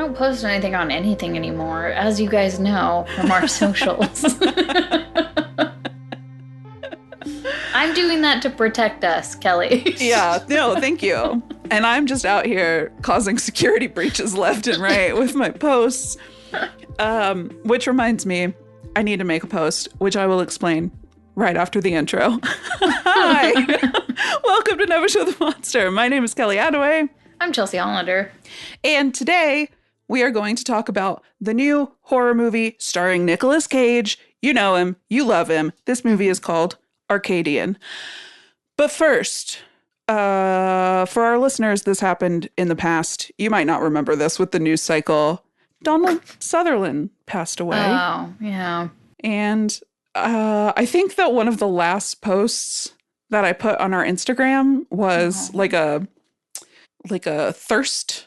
don't post anything on anything anymore, as you guys know from our socials. I'm doing that to protect us, Kelly. Yeah, no, thank you. And I'm just out here causing security breaches left and right with my posts. Which reminds me, I need to make a post, which I will explain right after the intro. Hi. Welcome to Never Show the Monster. My name is Kelly Attaway. I'm Chelsea Hollander. And today we are going to talk about the new horror movie starring Nicolas Cage. You know him. You love him. This movie is called Arcadian. But first, for our listeners, this happened in the past. You might not remember this with the news cycle. Donald Sutherland passed away. Oh, yeah. And I think that one of the last posts that I put on our Instagram was like a thirst.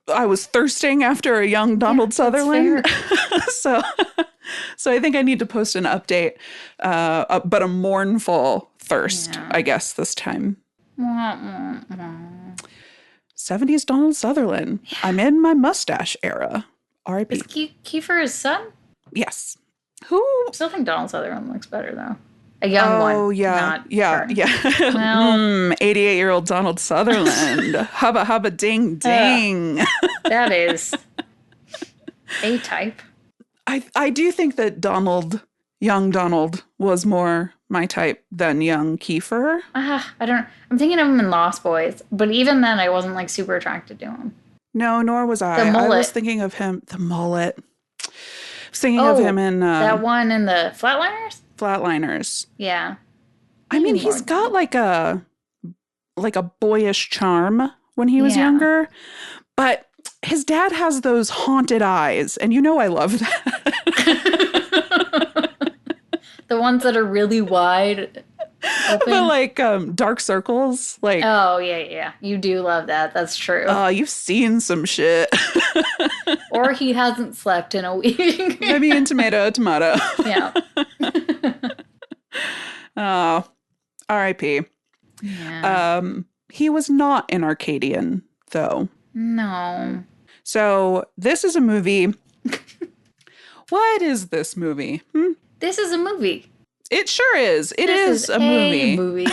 I was thirsting after a young Donald Sutherland. So I think I need to post an update, but a mournful thirst, I guess, this time. 70s Donald Sutherland. Yeah. I'm in my mustache era. R.I.P. Is Kiefer his son? Yes. Who? I still think Donald Sutherland looks better, though. A young one. Oh, yeah. Yeah. Her. Yeah. Well, 88-year-old Donald Sutherland. Hubba, hubba, ding, ding. That is A-type. I do think that young Donald was more my type than young Kiefer. I'm thinking of him in Lost Boys, but even then I wasn't like super attracted to him. No, nor was I. The mullet. I was thinking of him, the mullet. I was thinking of him in... that one in the Flatliners? Flatliners. Yeah. I mean, he's got like a boyish charm when he was younger, but his dad has those haunted eyes, and you know I love that. The ones that are really wide open. The like dark circles. Like, oh, yeah. You do love that. That's true. You've seen some shit. Or he hasn't slept in a week. Maybe in tomato. Yeah. Oh, R.I.P. Yeah. He was not an Arcadian, though. No. So this is a movie. What is this movie? This is a movie. It sure is. It is a movie.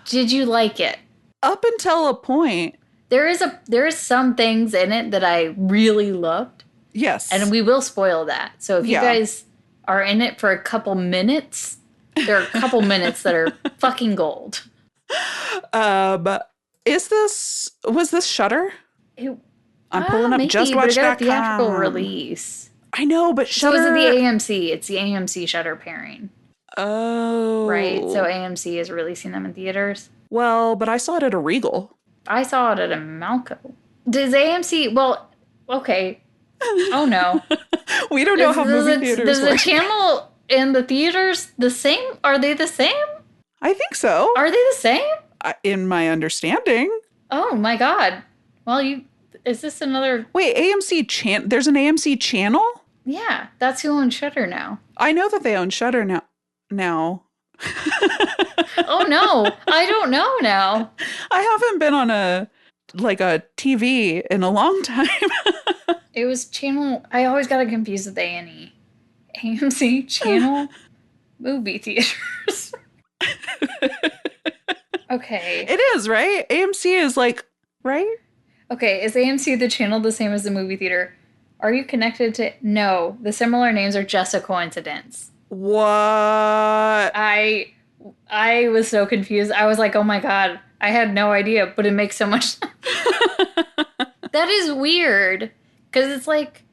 Did you like it? Up until a point. There is some things in it that I really loved. Yes. And we will spoil that. So if you guys are in it for a couple minutes, there are a couple minutes that are fucking gold. Was this Shudder? I'm pulling up maybe, JustWatch.com. But it got a theatrical release. I know, but Shudder... So is it the AMC? It's the AMC Shudder pairing. Oh. Right? So AMC is releasing them in theaters? Well, but I saw it at a Regal. I saw it at a Malco. Does AMC... Well, okay. Oh, no. We don't know how movie theaters work. Does the channel and the theaters the same? Are they the same? I think so. Are they the same? In my understanding. Oh, my God. Well, is this another... Wait, AMC there's an AMC channel? Yeah, that's who owns Shudder now. I know that they own Shudder now. Oh, no. I don't know now. I haven't been on a TV in a long time. It was channel... I always got it confused with A&E. AMC channel movie theaters. Okay. It is, right? AMC is right? Okay, is AMC the channel the same as the movie theater? Are you connected to... No, the similar names are just a coincidence. What? I was so confused. I was like, oh my God, I had no idea, but it makes so much sense. That is weird. Because it's like...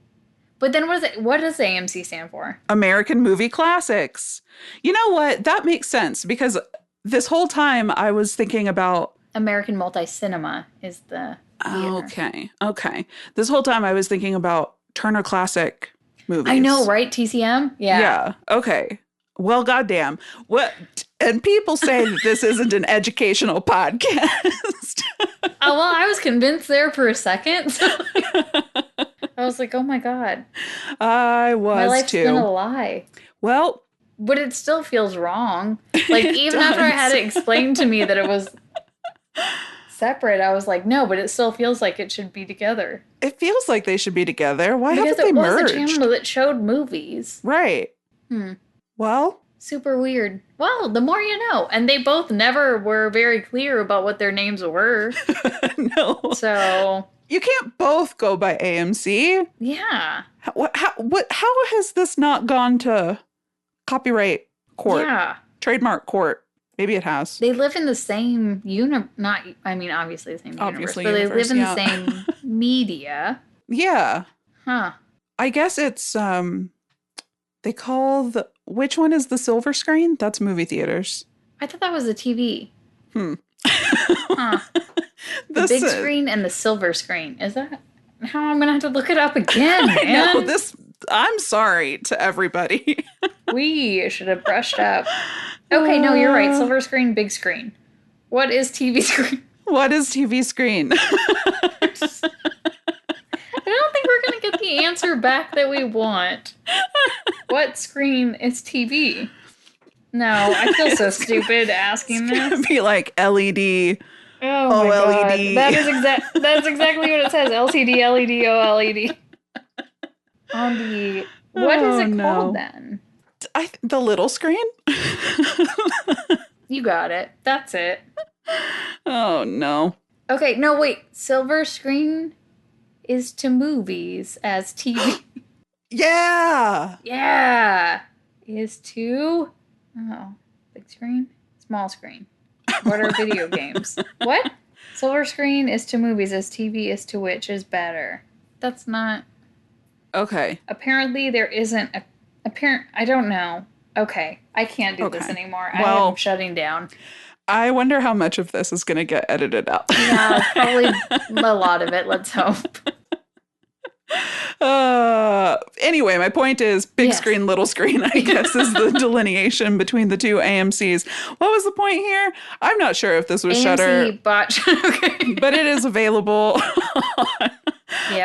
But then what does AMC stand for? American Movie Classics. You know what? That makes sense because this whole time I was thinking about... American Multi-Cinema is the theater. Okay. This whole time I was thinking about Turner Classic Movies. I know, right? TCM? Yeah. Yeah. Okay. Well, goddamn. What? And people say that this isn't an educational podcast. Oh, well, I was convinced there for a second. So I was like, oh my God. I was my life's too. gonna lie. Well. But it still feels wrong. Like, even after I had it explained to me that it was separate, I was like, no, but it still feels like it should be together. It feels like they should be together. Why because haven't they merged? Because it was a channel that showed movies. Right. Well. Super weird. Well, the more you know. And they both never were very clear about what their names were. No. So. You can't both go by AMC. Yeah. How has this not gone to copyright court? Yeah. Trademark court. Maybe it has. They live in the same obviously the same universe, but they live in the same media. Yeah. Huh. I guess it's, they call which one is the silver screen? That's movie theaters. I thought that was a TV. Huh. The big screen and the silver screen. Is that how I'm going to have to look it up again, man? No, I'm sorry to everybody. We should have brushed up. Okay, no, you're right. Silver screen, big screen. What is TV screen? What is TV screen? I don't think we're going to get the answer back that we want. What screen is TV? No, I feel so stupid asking this. It's going to be like LED. Oh my OLED. God. That's exactly what it says. LCD, LED, OLED. What is it called then? The little screen? You got it. That's it. Oh, no. Okay, no, wait. Silver screen is to movies as TV. Yeah! Yeah! Is to... Oh, big screen? Small screen. What are video games? What? Silver screen is to movies as TV is to which is better. That's not... Okay. Apparently there isn't a... I don't know. Okay. I can't do this anymore. Well, I'm shutting down. I wonder how much of this is going to get edited out. Yeah, probably a lot of it. Let's hope. Anyway, my point is big screen, little screen, I guess, is the delineation between the two AMCs. What was the point here? I'm not sure if this was Shudder. Okay. But it is available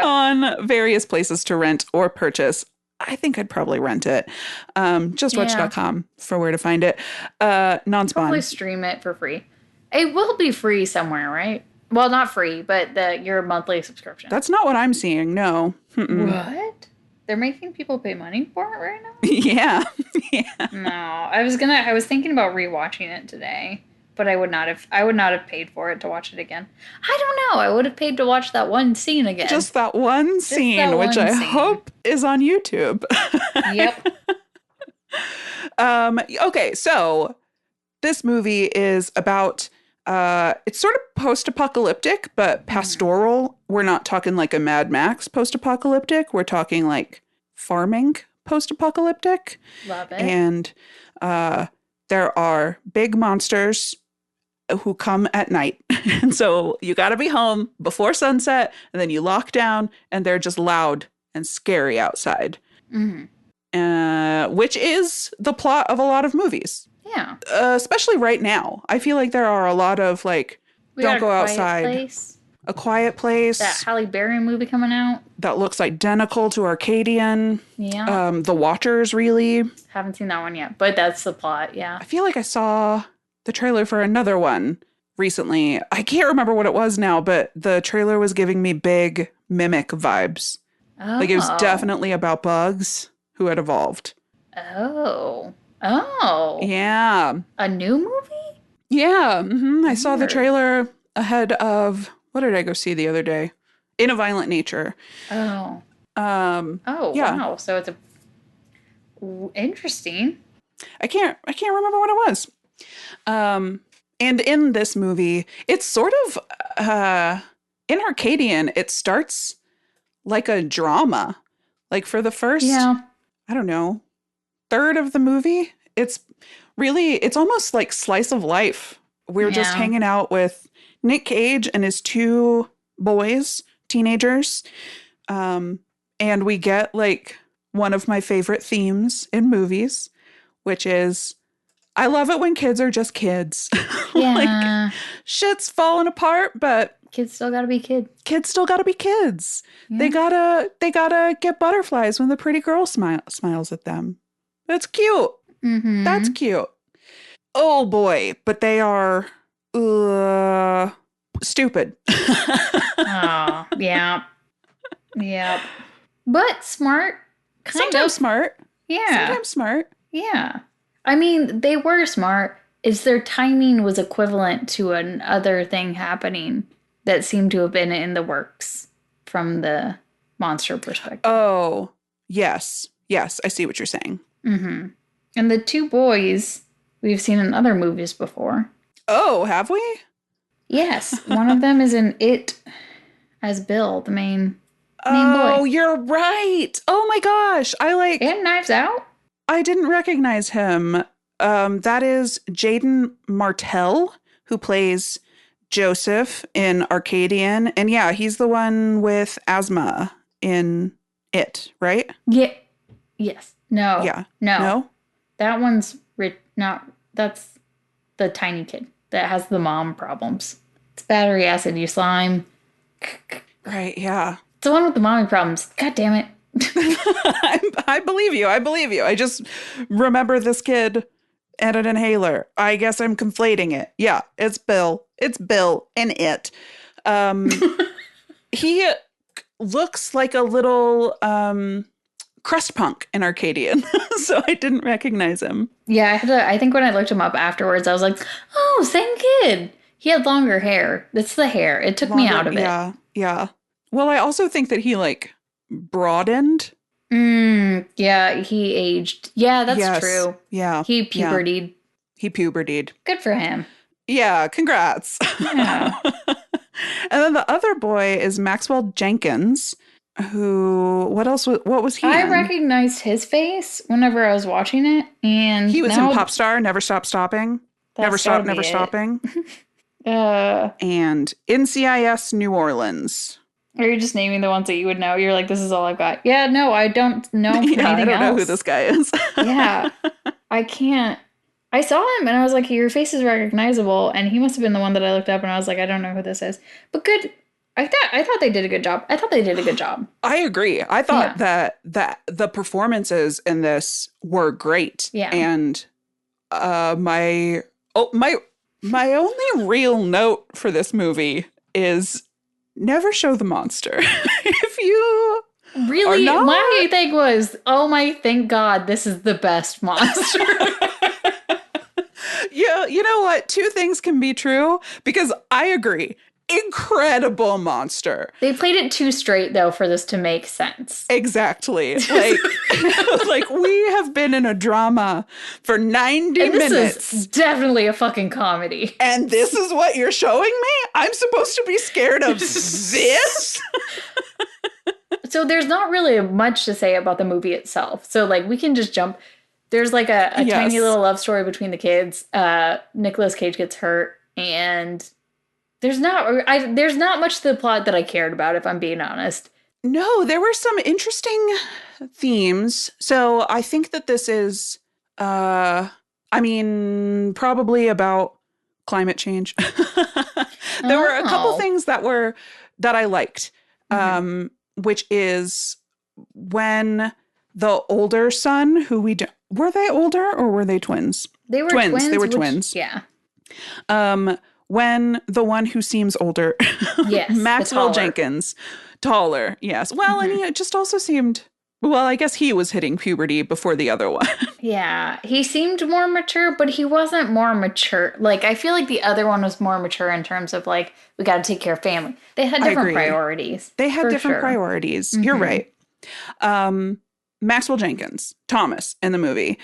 on various places to rent or purchase. I think I'd probably rent it. Justwatch.com for where to find it. Non-spon. Probably stream it for free. It will be free somewhere, right? Well, not free, but your monthly subscription. That's not what I'm seeing, no. What? They're making people pay money for it right now? Yeah. No, I was thinking about rewatching it today, but I would not have paid for it to watch it again. I don't know. I would have paid to watch that one scene again. Just that one scene, which I hope is on YouTube. Yep. Okay, so this movie is about it's sort of post-apocalyptic, but pastoral. We're not talking like a Mad Max post-apocalyptic. We're talking like farming post-apocalyptic. Love it. And there are big monsters who come at night. And so you got to be home before sunset, and then you lock down, and they're just loud and scary outside. Which is the plot of a lot of movies. Yeah. Especially right now. I feel like there are a lot of like, don't go outside. A Quiet Place. That Halle Berry movie coming out. That looks identical to Arcadian. Yeah. The Watchers, really. Haven't seen that one yet, but that's the plot, yeah. I feel like I saw the trailer for another one recently. I can't remember what it was now, but the trailer was giving me big Mimic vibes. Oh. Like it was definitely about bugs who had evolved. Oh. Yeah. A new movie? Yeah. I saw the trailer ahead of, what did I go see the other day? In a Violent Nature. Oh. Yeah. Wow. So it's interesting. I can't remember what it was. And in this movie, it's sort of in Arcadian, it starts like a drama. Like for the first I don't know, third of the movie, it's almost like slice of life. We're just hanging out with Nick Cage and his two boys, teenagers. And we get like one of my favorite themes in movies, which is I love it when kids are just kids. Yeah. Like shit's falling apart, but kids still gotta be kids. Kids still gotta be kids. Yeah. They gotta get butterflies when the pretty girl smiles at them. That's cute. That's cute. Oh boy, but they are Stupid. Oh, yeah. Yeah. But smart. Sometimes smart. Yeah. Sometimes smart. Yeah. I mean, they were smart. It's their timing was equivalent to another thing happening that seemed to have been in the works from the monster perspective. Oh, yes. Yes, I see what you're saying. Mm-hmm. And the two boys we've seen in other movies before. Oh, have we? Yes. One of them is in It as Bill, the main boy. Oh, you're right. Oh my gosh. And Knives Out? I didn't recognize him. That is Jaden Martell, who plays Joseph in Arcadian. And yeah, he's the one with asthma in It, right? Yeah. Yes. No. Yeah. No? That one's that's the tiny kid that has the mom problems. It's battery acid, you slime. Right, yeah. It's the one with the mommy problems. God damn it. I believe you. I just remember this kid and an inhaler. I guess I'm conflating it. Yeah, it's Bill. It's Bill in It. He looks like a little crust punk in Arcadian, so I didn't recognize him. Yeah, I think when I looked him up afterwards, I was like, oh, same kid. He had longer hair. It's the hair. It took me out of it. Yeah. Well, I also think that he broadened. Yeah, he aged. Yeah, that's true. Yeah. He pubertied. Yeah. He pubertied. Good for him. Yeah, congrats. Yeah. And then the other boy is Maxwell Jenkins, who, what was he I in? recognized his face whenever I was watching it, and he was in Pop Star, Never Stop Stopping. Never Stop, Never Stopping. And NCIS New Orleans. Are you just naming the ones that you would know? You're like, this is all I've got. Yeah, no, I don't know anything else. I don't know who this guy is. Yeah. I can't. I saw him and I was like, your face is recognizable. And he must have been the one that I looked up and I was like, I don't know who this is. But good. I thought they did a good job. I agree. I thought that the performances in this were great. Yeah. And my only real note for this movie is never show the monster. If you really, my thing was, oh my, thank God, this is the best monster. Yeah, you know what? Two things can be true because I agree. Incredible monster. They played it too straight though for this to make sense. Exactly. Like we have been in a drama for 90 minutes. This is definitely a fucking comedy. And this is what you're showing me? I'm supposed to be scared of this? So there's not really much to say about the movie itself. So we can just jump. There's a tiny little love story between the kids. Nicolas Cage gets hurt and there's not much to the plot that I cared about, if I'm being honest. No, there were some interesting themes. So I think that this is, probably about climate change. There were a couple things that I liked, which is when the older son, were they older or were they twins? They were twins. They were twins. Yeah. When the one who seems older, yes, Maxwell Jenkins, taller, yes. Well, and he just also seemed, well, I guess he was hitting puberty before the other one. Yeah, he seemed more mature, but he wasn't more mature. I feel like the other one was more mature in terms of we got to take care of family. They had different priorities. They had different priorities. Mm-hmm. You're right. Maxwell Jenkins, Thomas in the movie,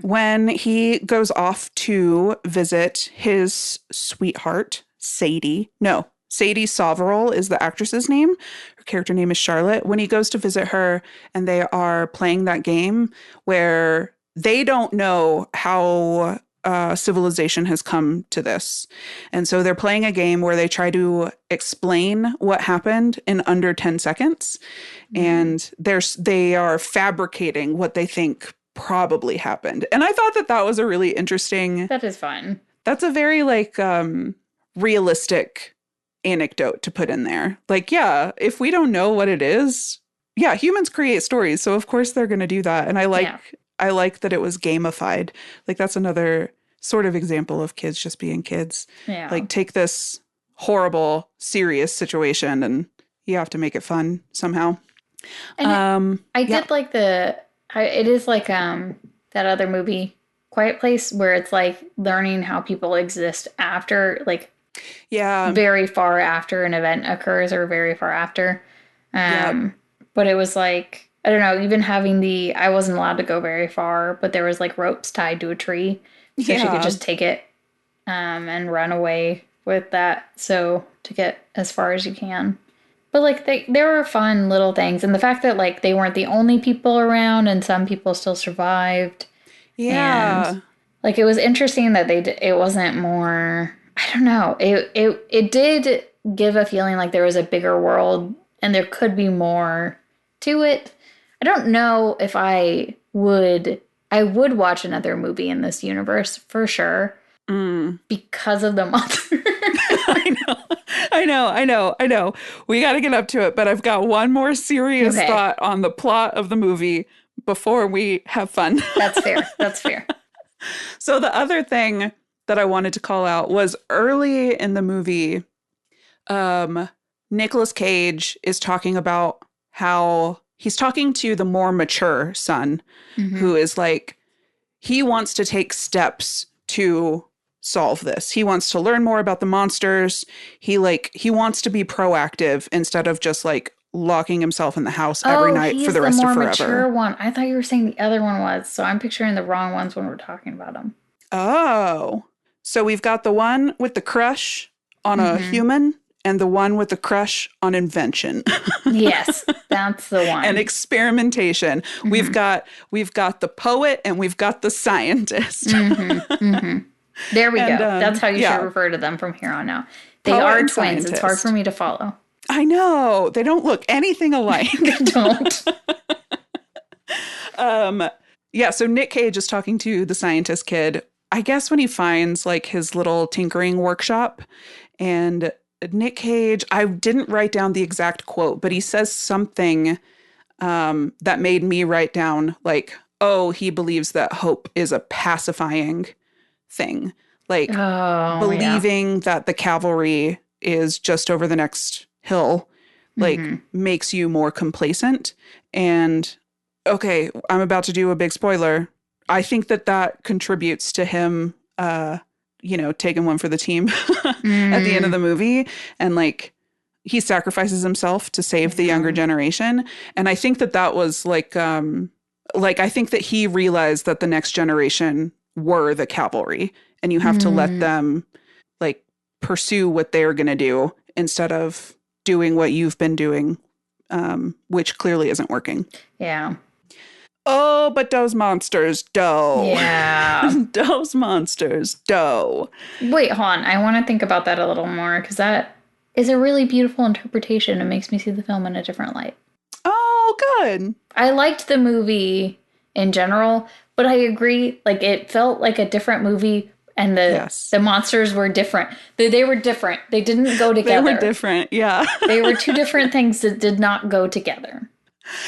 when he goes off to visit his sweetheart, Sadie Soverall is the actress's name. Her character name is Charlotte. When he goes to visit her and they are playing that game where they don't know how civilization has come to this. And so they're playing a game where they try to explain what happened in under 10 seconds. And they are fabricating what they think probably happened. And I thought that was a really interesting... That is fun. That's a very realistic anecdote to put in there. If we don't know what it is, humans create stories. So of course they're going to do that. And I like that it was gamified. That's another sort of example of kids just being kids. Yeah. Take this horrible, serious situation, and you have to make it fun somehow. And I did like it is like that other movie, Quiet Place, where it's like learning how people exist after, like, very far after an event occurs or very far after. But it was like, I don't know, even having I wasn't allowed to go very far, but there was like ropes tied to a tree so she could just take it and run away with that. So to get as far as you can. But like there were fun little things. And the fact that like they weren't the only people around and some people still survived. Yeah. And like it was interesting that it wasn't more, I don't know. It did give a feeling like there was a bigger world and there could be more to it. I don't know if I would watch another movie in this universe for sure. Because of the monster. I know. We got to get up to it, but I've got one more serious thought on the plot of the movie before we have fun. That's fair. So the other thing that I wanted to call out was early in the movie, Nicolas Cage is talking about how he's talking to the more mature son, who is like, he wants to take steps to solve this. He wants to learn more about the monsters. He wants to be proactive instead of just like locking himself in the house every night for the rest of forever. He's the more mature one. I thought you were saying the other one was. So I'm picturing the wrong ones when we're talking about them. Oh. So we've got the one with the crush on a human and the one with the crush on invention. Yes, that's the one. And experimentation. We've got the poet and we've got the scientist. There we go. That's how you should refer to them from here on out. They are twins. Scientist. It's hard for me to follow. I know. They don't look anything alike. They don't. So Nick Cage is talking to the scientist kid, I guess when he finds like his little tinkering workshop. And Nick Cage, I didn't write down the exact quote, but he says something that made me write down like, oh, he believes that hope is a pacifying thing. Like believing that the cavalry is just over the next hill, like makes you more complacent. And okay, I'm about to do a big spoiler. I think that contributes to him, taking one for the team at the end of the movie. And like, he sacrifices himself to save the younger generation. And I think that was like I think that he realized that the next generation were the cavalry and you have to let them like pursue what they're going to do instead of doing what you've been doing, which clearly isn't working. Yeah. Oh, but those monsters, dough. Yeah. Those monsters, dough. Wait, hold on. I want to think about that a little more because that is a really beautiful interpretation. It makes me see the film in a different light. Oh, good. I liked the movie in general, but I agree. Like, it felt like a different movie and the monsters were different. They were different. They didn't go together. They were different, yeah. They were two different things that did not go together.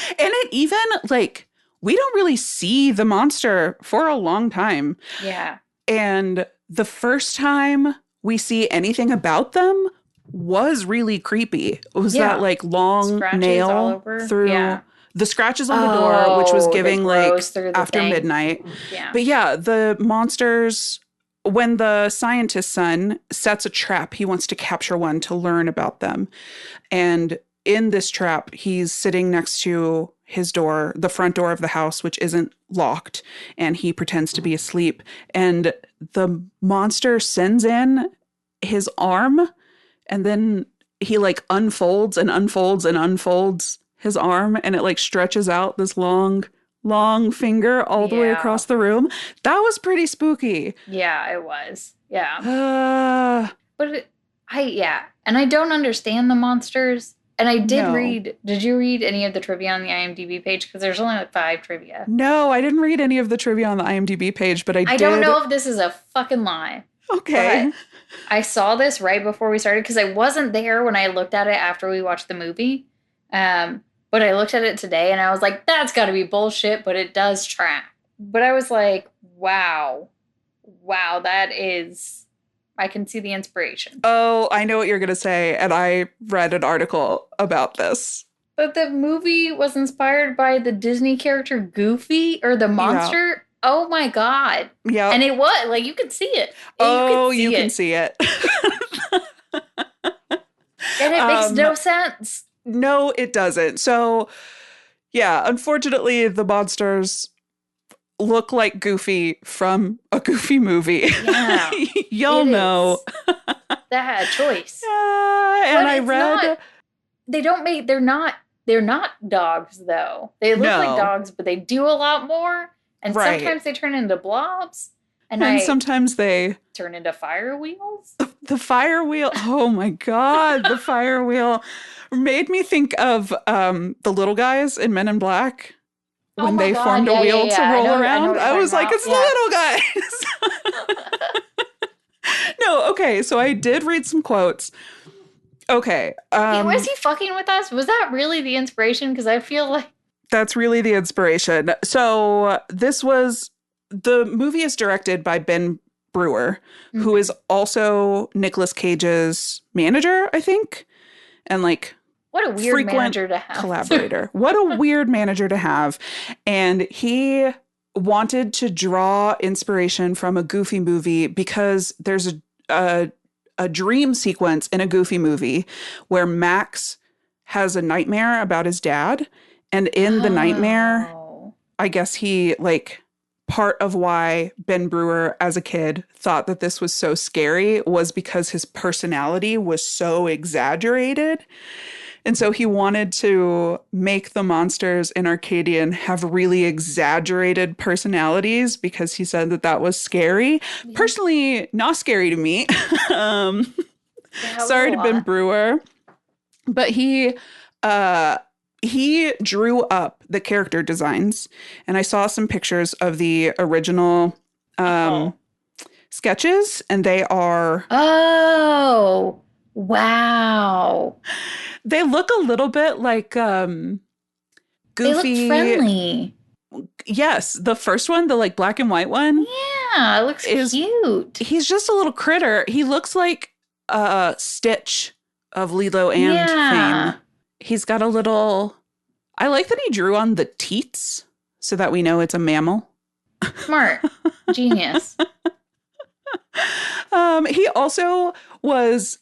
And it even, like, we don't really see the monster for a long time. Yeah. And the first time we see anything about them was really creepy. It was that, like, long scratches nail through the scratches on the door, which was giving, like, after midnight. Yeah. But yeah, the monsters, when the scientist's son sets a trap, he wants to capture one to learn about them. And in this trap, he's sitting next to his door, the front door of the house, which isn't locked, and he pretends to be asleep. And the monster sends in his arm, and then he like unfolds and unfolds and unfolds his arm, and it like stretches out this long finger all the way across the room. That was pretty spooky. Yeah, it was. Yeah. But and I don't understand the monsters. And I did read, did you read any of the trivia on the IMDb page? Because there's only like 5 trivia. No, I didn't read any of the trivia on the IMDb page, but I did. I don't know if this is a fucking lie. Okay. But I saw this right before we started because I wasn't there when I looked at it after we watched the movie. But I looked at it today and I was like, that's got to be bullshit, but it does track. But I was like, wow, that is I can see the inspiration. Oh, I know what you're going to say. And I read an article about this. But the movie was inspired by the Disney character Goofy or the monster. Yeah. Oh my God. Yeah. And it was like, you could see it. You can see it. And it makes no sense. No, it doesn't. So, yeah, unfortunately, the monsters look like Goofy from a Goofy movie. Yeah. Y'all know. That choice. And I read... They're not dogs, though. They look like dogs, but they do a lot more. And sometimes they turn into blobs. And sometimes they turn into fire wheels. The fire wheel. Oh my God. The fire wheel made me think of the little guys in Men in Black when they formed a wheel to roll around. I was like, it's the little guys. No, okay. So I did read some quotes. Okay. Was he fucking with us? Was that really the inspiration? Because I feel like that's really the inspiration. So the movie is directed by Ben Brewer, who is also Nicolas Cage's manager, I think. And like, what a weird manager to have. Collaborator. What a weird manager to have. And he wanted to draw inspiration from a Goofy movie because there's a dream sequence in a Goofy movie where Max has a nightmare about his dad. And in the nightmare, I guess he like... part of why Ben Brewer as a kid thought that this was so scary was because his personality was so exaggerated. And so he wanted to make the monsters in Arcadian have really exaggerated personalities because he said that that was scary. Yeah. Personally, not scary to me. Sorry to Ben Brewer. But he drew up the character designs, and I saw some pictures of the original sketches, and they are... Oh, wow. They look a little bit like Goofy. They look friendly. Yes, the first one, the like black and white one. Yeah, it looks cute. He's just a little critter. He looks like Stitch of Lilo and fame. He's got a little... I like that he drew on the teats so that we know it's a mammal. Smart. Genius. He also was...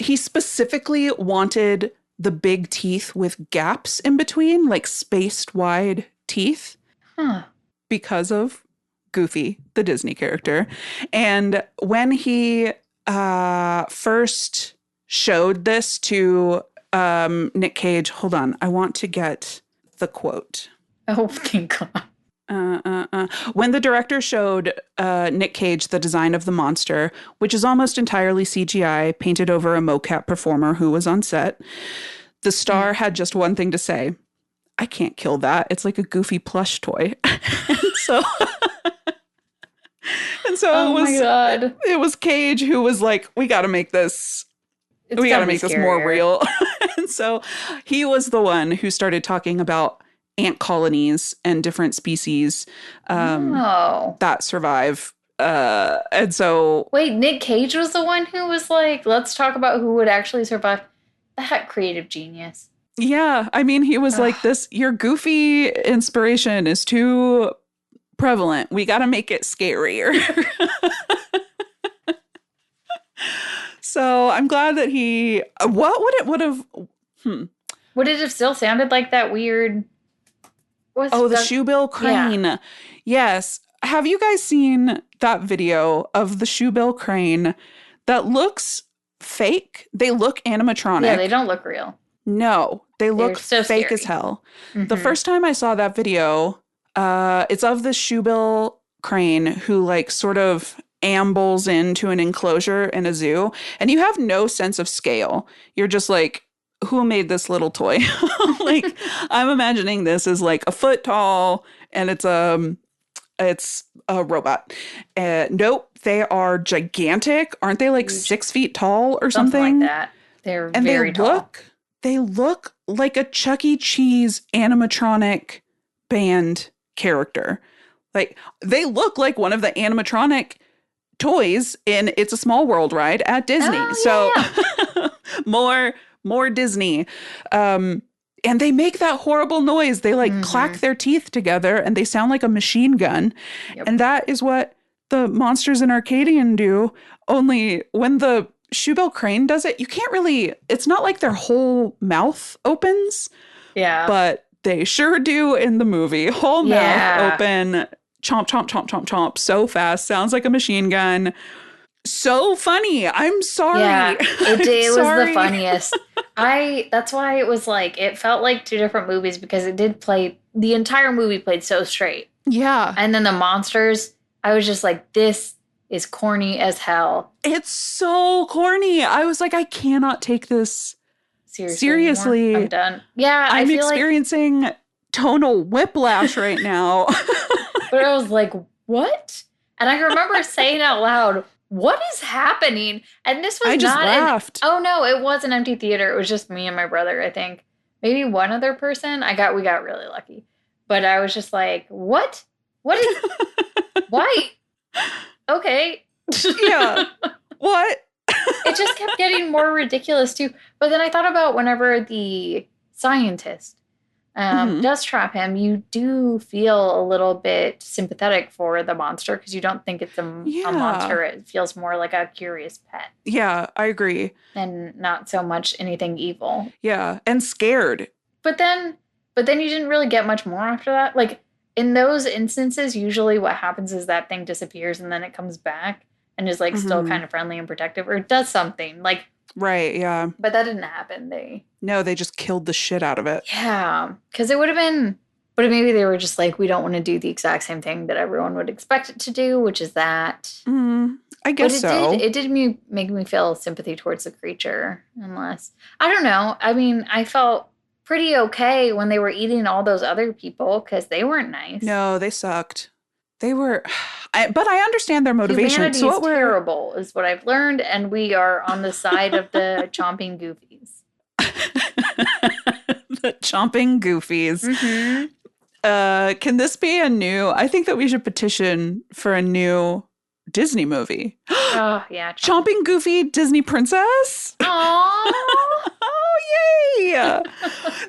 he specifically wanted the big teeth with gaps in between, like spaced wide teeth. Huh. Because of Goofy, the Disney character. And when he first showed this to Nick Cage, hold on, I want to get the quote. Oh, thank God. When the director showed Nick Cage the design of the monster, which is almost entirely CGI, painted over a mocap performer who was on set, the star had just one thing to say: I can't kill that. It's like a Goofy plush toy. It was Cage who was like, we got to make this. We got to make this more real. And so he was the one who started talking about ant colonies and different species that survive. And so... Wait, Nick Cage was the one who was like, let's talk about who would actually survive. That creative genius. Yeah. I mean, he was like, your Goofy inspiration is too prevalent. We got to make it scarier. So I'm glad that he... What would it would have... Would it have still sounded like that weird... the Shoebill crane. Yeah. Yes. Have you guys seen that video of the Shoebill crane that looks fake? They look animatronic. Yeah, they don't look real. No, they look so fake scary as hell. Mm-hmm. The first time I saw that video, it's of the Shoebill crane who like sort of ambles into an enclosure in a zoo, and you have no sense of scale. You're just like, who made this little toy? Like, I'm imagining this as like a foot tall, and it's a robot. Nope, they are gigantic. Aren't they like 6 feet tall or something? Like that. They're very tall. They look like a Chuck E. Cheese animatronic band character. Like, they look like one of the animatronic toys in It's a Small World ride at Disney. Oh, So more Disney. And they make that horrible noise. They like clack their teeth together and they sound like a machine gun. Yep. And that is what the monsters in Arcadian do. Only when the Shoebill crane does it, you can't really, it's not like their whole mouth opens. Yeah. But they sure do in the movie. Whole mouth open, chomp, chomp, chomp, chomp, chomp, so fast. Sounds like a machine gun. So funny. I'm sorry. Yeah, it was the funniest. That's why it was like, it felt like two different movies because it did play, the entire movie played so straight. Yeah. And then the monsters, I was just like, this is corny as hell. It's so corny. I was like, I cannot take this seriously. I'm done. Yeah, I'm experiencing tonal whiplash right now. But I was like, what? And I remember saying out loud, what is happening? And this was I just laughed. Oh no, it was an empty theater. It was just me and my brother, I think. Maybe one other person. We got really lucky. But I was just like, what? What is why? Okay. Yeah. What? It just kept getting more ridiculous too. But then I thought about whenever the scientist does trap him, you do feel a little bit sympathetic for the monster because you don't think it's a monster. It feels more like a curious pet. Yeah, I agree. And not so much anything evil. Yeah, and scared. But then you didn't really get much more after that. Like in those instances, usually what happens is that thing disappears and then it comes back and is like still kind of friendly and protective or does something like. Right, yeah. But that didn't happen. They just killed the shit out of it. Yeah, because it would have been, but maybe they were just like, we don't want to do the exact same thing that everyone would expect it to do, which is that. I guess so. It did make me feel sympathy towards the creature, unless, I don't know. I mean, I felt pretty okay when they were eating all those other people because they weren't nice. No, they sucked. They were, but I understand their motivation. Humanity is terrible, is what I've learned, and we are on the side of the chomping goofies. The chomping goofies. Can this be a new? I think that we should petition for a new Disney movie. Oh yeah, chomping goofy Disney princess. Aww. Oh yay!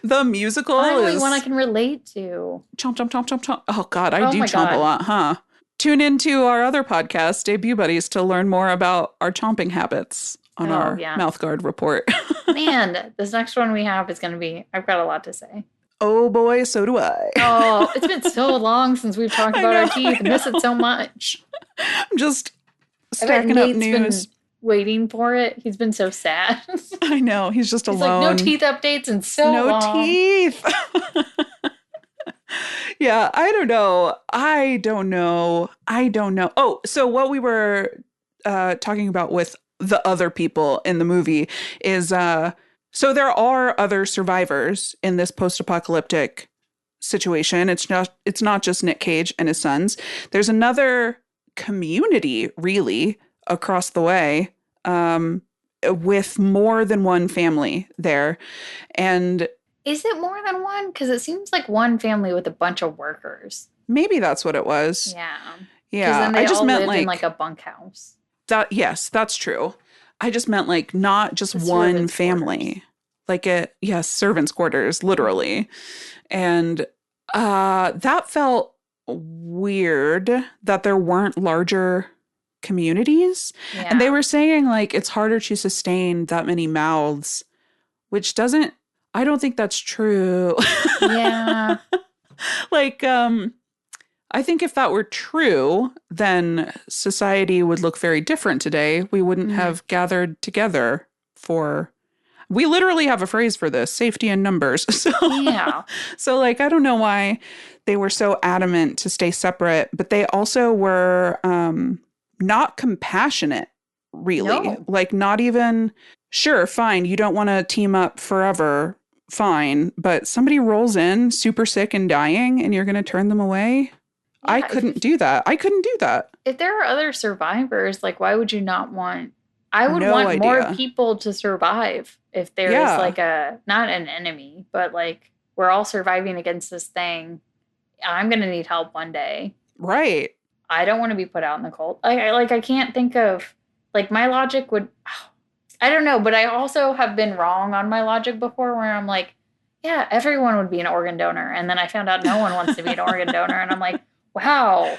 The musical Finally, is one I can relate to. Chomp, chomp, chomp, chomp, chomp. Oh, God, I do chomp a lot, huh? Tune into our other podcast, Debut Buddies, to learn more about our chomping habits on our mouth guard report. Man, this next one we have is going to be, I've got a lot to say. Oh, boy, so do I. Oh, it's been so long since we've talked about our teeth. I miss it so much. I'm just stacking up news. Waiting for it. He's been so sad. I know. He's just alone. He's like, no teeth updates in so long. No teeth. Yeah, I don't know. Oh, so what we were talking about with the other people in the movie is so there are other survivors in this post-apocalyptic situation. It's not just Nick Cage and his sons. There's another community, really, across the way, with more than one family there. And is it more than one? Because it seems like one family with a bunch of workers. Maybe that's what it was. Yeah. Yeah. Then they all lived in like a bunkhouse. Yes, that's true. I just meant like not just one family. Quarters. Like servants' quarters, literally. And that felt weird that there weren't larger communities. Yeah. And they were saying like it's harder to sustain that many mouths, which I don't think that's true. Yeah. Like, I think if that were true, then society would look very different today. We wouldn't have gathered together we literally have a phrase for this, safety in numbers. So, yeah. So like, I don't know why they were so adamant to stay separate, but they also were not compassionate, really. No. Like not even, sure, fine, you don't want to team up forever, fine, but somebody rolls in super sick and dying and you're going to turn them away? Yeah, I couldn't do that. If there are other survivors, like why would you not want... I would want more people to survive if there is like not an enemy, but like we're all surviving against this thing. I'm going to need help one day. Right. I don't want to be put out in the cold. I can't think of, like, my logic would, I don't know, but I also have been wrong on my logic before where I'm like, yeah, everyone would be an organ donor. And then I found out no one wants to be an organ donor. And I'm like, wow,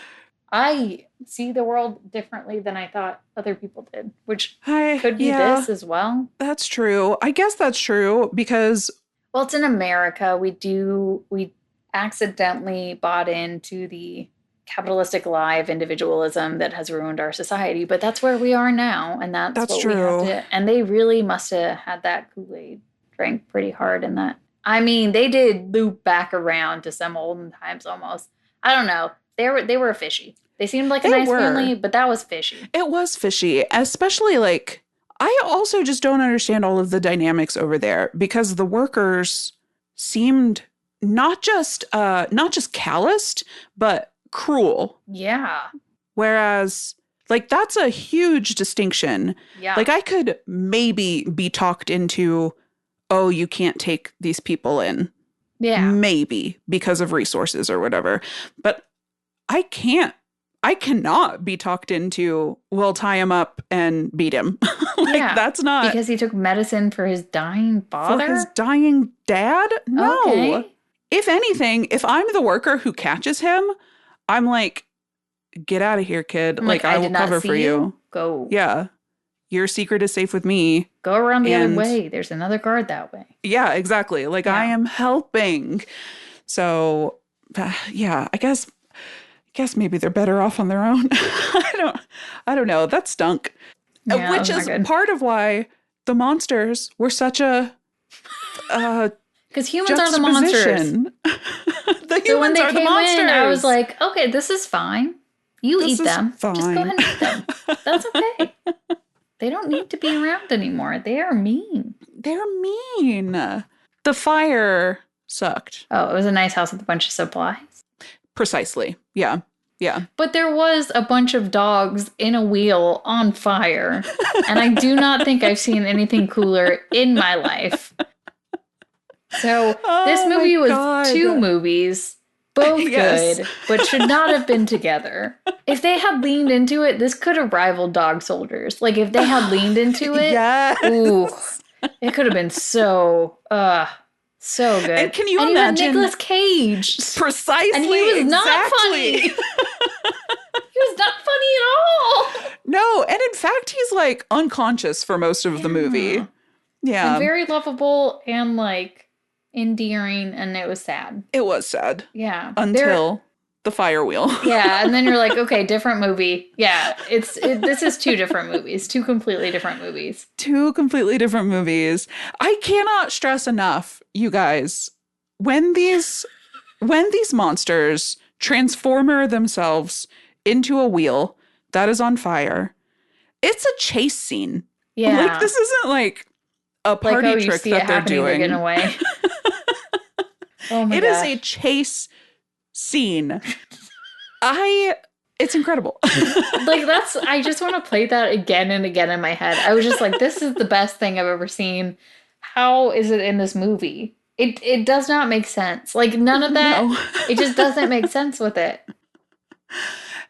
I see the world differently than I thought other people did, which could be this as well. That's true. I guess that's true because... Well, it's in America. We accidentally bought into the capitalistic lie of individualism that has ruined our society, but that's where we are now. And that's what true. We have to, and they really must have had that Kool-Aid drank pretty hard in that. I mean, they did loop back around to some olden times almost. I don't know. They were fishy. They seemed like a nice family, but that was fishy. It was fishy, especially like, I also just don't understand all of the dynamics over there because the workers seemed not just calloused, but cruel. Yeah. Whereas, like, that's a huge distinction. Yeah. Like, I could maybe be talked into, oh, you can't take these people in. Yeah. Maybe because of resources or whatever. But I cannot be talked into, well, tie him up and beat him. That's not... Because he took medicine for his dying father? For his dying dad? No. Okay. If anything, if I'm the worker who catches him, I'm like, get out of here, kid. Like, I will cover for you. Go. Yeah. Your secret is safe with me. Go around the other way. There's another guard that way. Yeah, exactly. Like, I am helping. So, yeah, I guess maybe they're better off on their own. I don't know. That stunk. Yeah, which is part of why the monsters were such a because humans are the monsters. So when they came in, I was like, okay, this is fine. Eat them. Fine. Just go ahead and eat them. That's okay. They don't need to be around anymore. They are mean. They're mean. The fire sucked. Oh, it was a nice house with a bunch of supplies. Precisely. Yeah. Yeah. But there was a bunch of dogs in a wheel on fire. And I do not think I've seen anything cooler in my life. So this movie was 2 movies, both good, but should not have been together. If they had leaned into it, this could have rivaled Dog Soldiers. Like, if they had leaned into it, ooh, it could have been so good. And can you imagine? You had Nicolas Cage. Precisely. And he was not funny. He was not funny at all. No, and in fact, he's like unconscious for most of the movie. Yeah. And very lovable and like endearing, and it was sad. It was sad. Yeah. Until the fire wheel. Yeah, and then you're like, okay, different movie. Yeah, this is 2 different movies. 2 completely different movies. 2 completely different movies. I cannot stress enough, you guys, when these monsters transformer themselves into a wheel that is on fire, it's a chase scene. Yeah. Like, this isn't like a party trick that they're doing. They're getting away. Oh my gosh. It is a chase scene. It's incredible. Like, I just want to play that again and again in my head. I was just like, this is the best thing I've ever seen. How is it in this movie? It does not make sense. Like, none of that. No. It just doesn't make sense with it.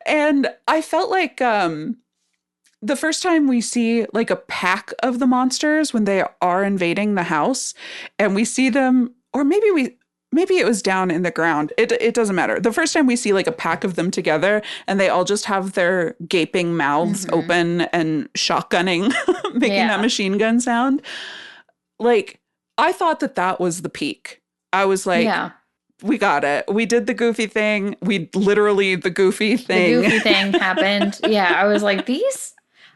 And I felt like the first time we see like a pack of the monsters when they are invading the house, and we see them, or maybe it was down in the ground. It doesn't matter. The first time we see like a pack of them together and they all just have their gaping mouths open and shotgunning, making that machine gun sound. Like, I thought that was the peak. I was like, we got it. We did the goofy thing. The goofy thing. The goofy thing happened. Yeah, I was like,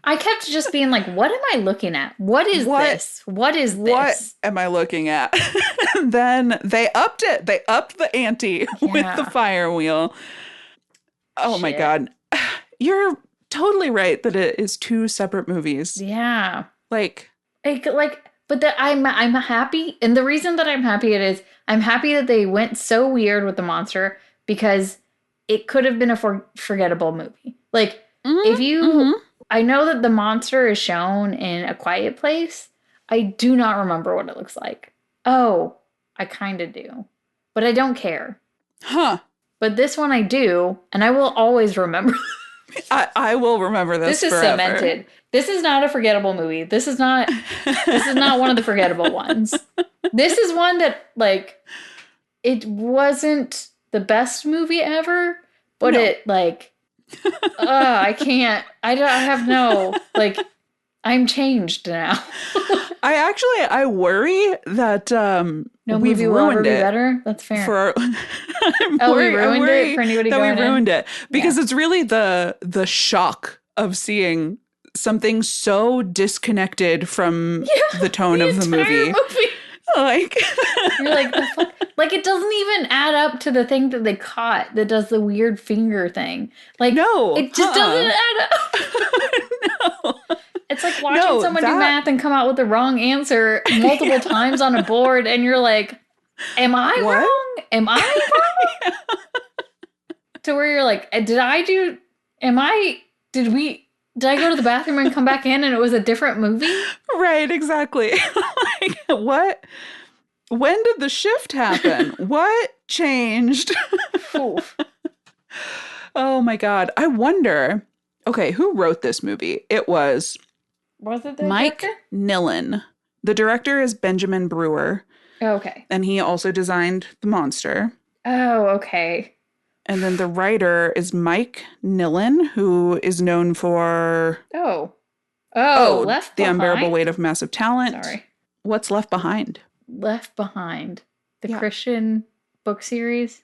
I kept just being like, what am I looking at? What is this? What is this? What am I looking at? And then they upped it. They upped the ante with the fire wheel. Oh my God. You're totally right that it is 2 separate movies. Yeah. Like, but I'm happy. And the reason that I'm happy I'm happy that they went so weird with the monster, because it could have been a forgettable movie. Like, if you... I know that the monster is shown in A Quiet Place. I do not remember what it looks like. Oh, I kind of do. But I don't care. Huh. But this one I do, and I will always remember. I will remember this is forever. Cemented. This is not a forgettable movie. This is not one of the forgettable ones. This is one that, like, it wasn't the best movie ever, but it, like, I can't. I have no, like, I'm changed now. I worry that no we've movie will ruined ever be it. Better. That's fair. For our, we ruined it for anybody that going we ruined in? it because it's really the shock of seeing something so disconnected from the tone of the movie. Like you're like, the fuck? Like, it doesn't even add up to the thing that they caught that does the weird finger thing. Like, no, it just doesn't add up. No. It's like watching someone do math and come out with the wrong answer multiple times on a board, and you're like, am I wrong? Am I wrong? To where you're like, did I go to the bathroom and come back in and it was a different movie? Right, exactly. Like, what? When did the shift happen? What changed? Oh my God. I wonder, okay, who wrote this movie? It was it the Mike director? Nillen. The director is Benjamin Brewer. Oh, okay. And he also designed The Monster. Oh, okay. And then the writer is Mike Nillen, who is known for... Left Behind? The Unbearable Weight of Massive Talent. Sorry. What's Left Behind? Left Behind. The Christian book series.